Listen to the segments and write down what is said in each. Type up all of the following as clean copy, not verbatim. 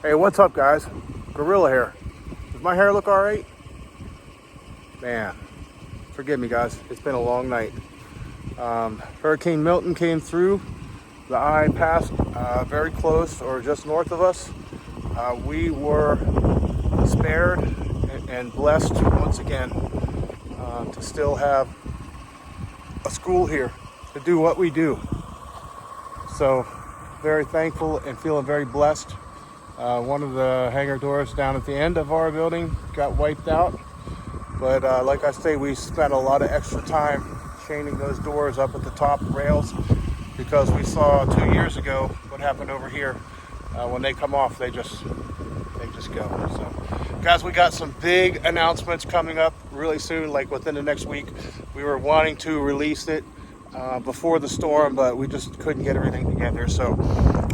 Hey, what's up, guys? Gorilla here. Does my hair look all right? Man, forgive me, guys. It's been a long night. Hurricane Milton came through. The eye passed very close or just north of us. We were spared and blessed once again to still have a school here to do what we do. So, very thankful and feeling very blessed. One of the hangar doors down at the end of our building got wiped out. But like I say, we spent a lot of extra time chaining those doors up at the top rails because we saw 2 years ago what happened over here. When they come off, they just go. So, guys, we got some big announcements coming up really soon, like within the next week. We were wanting to release it before the storm, but we just couldn't get everything together. So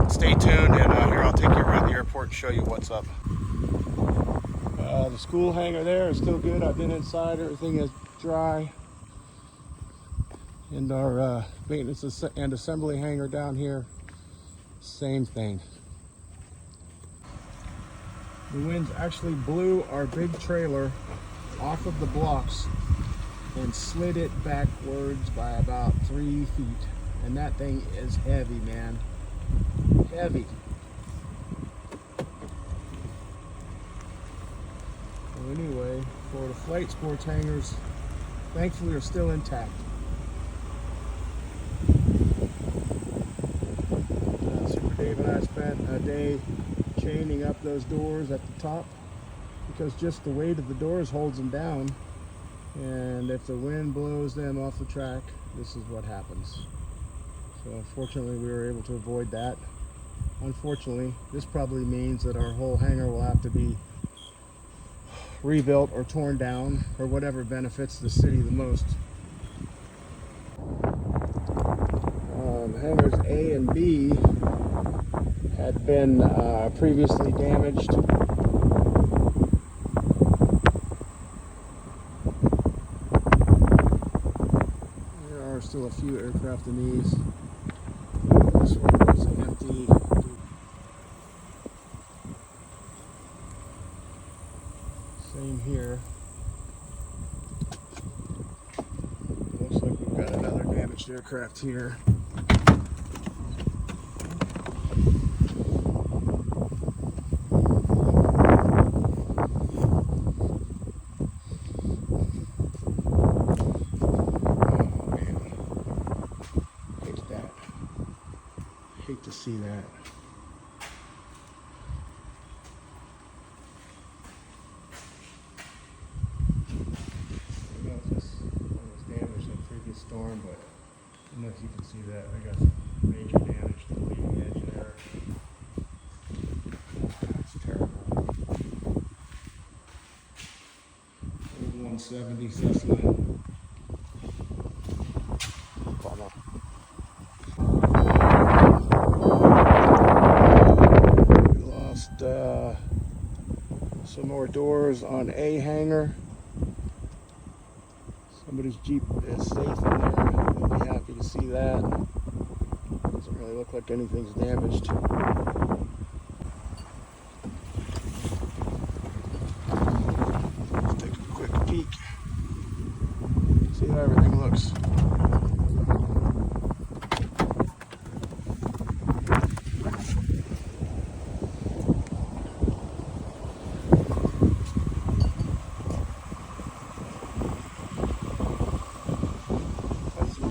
stay tuned, and here I'll take you around the airport and show you what's up. The school hangar there is still good. I've been inside. Everything is dry. And our maintenance and assembly hangar down here, same thing. The winds actually blew our big trailer off of the blocks and slid it backwards by about 3 feet. And that thing is heavy, man. Heavy. So anyway, for the flight sports hangars, thankfully are still intact. Super Dave and I spent a day chaining up those doors at the top because just the weight of the doors holds them down, and if the wind blows them off the track, this is what happens. So fortunately we were able to avoid that. Unfortunately, this probably means that our whole hangar will have to be rebuilt or torn down, or whatever benefits the city the most. Hangars A and B had been previously damaged. There are still a few aircraft in these. This one is empty. Same here. Looks like we've got another damaged aircraft here. Hate to see that. I don't know if this one was damaged in the previous storm, but I don't know if you can see that. I got some major damage to the leading edge there. That's terrible. Old 170 Cessna. Bummer. Some more doors on A hangar. Somebody's Jeep is safe in there. We'll be happy to see that. Doesn't really look like anything's damaged. Let's take a quick peek. See how everything looks.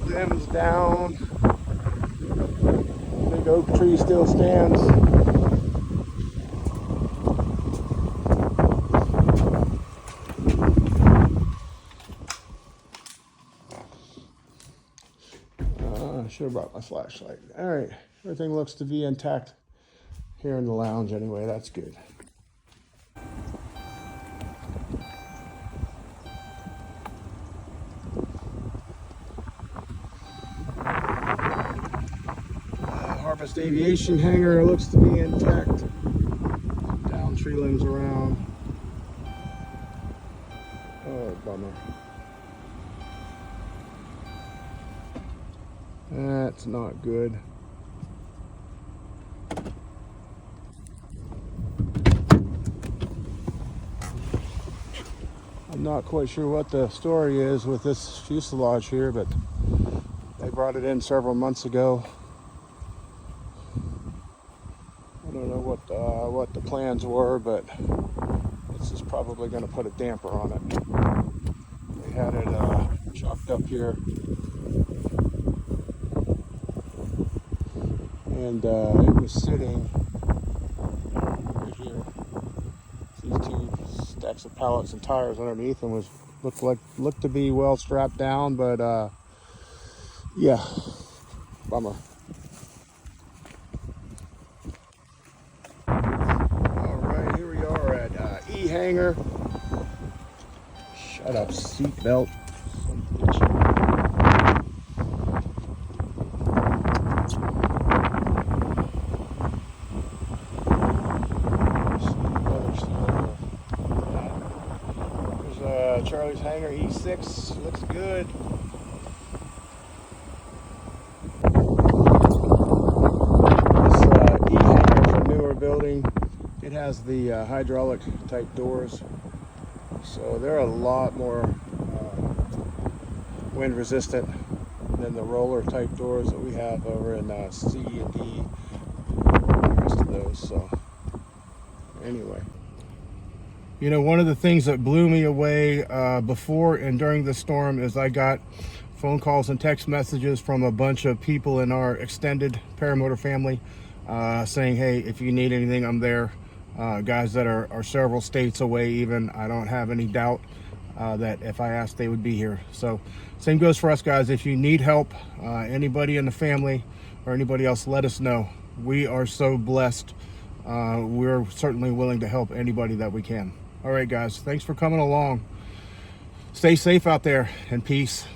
Limbs down. Big oak tree still stands. I should have brought my flashlight. All right, everything looks to be intact here in the lounge anyway. That's good. Aviation hangar looks to be intact. Down tree limbs around. Oh, bummer. That's not good. I'm not quite sure what the story is with this fuselage here, but they brought it in several months ago. I don't know what the plans were, but this is probably going to put a damper on it. They had it chalked up here, and it was sitting right here. These two stacks of pallets and tires underneath, and looked to be well strapped down, but yeah, bummer. All right, here we are at E hangar. Shut up, seatbelt. There's Charlie's hangar, E6. Looks good. This E hangar is a newer building. It has the hydraulic type doors, so they're a lot more wind resistant than the roller type doors that we have over in C and D, the rest of those. So anyway, you know, one of the things that blew me away before and during the storm is I got phone calls and text messages from a bunch of people in our extended paramotor family saying, hey, if you need anything, I'm there. Guys that are several states away even. I don't have any doubt that if I asked, they would be here. So same goes for us, guys. If you need help, anybody in the family or anybody else, let us know. We are so blessed. We're certainly willing to help anybody that we can. All right, guys, thanks for coming along. Stay safe out there, and peace.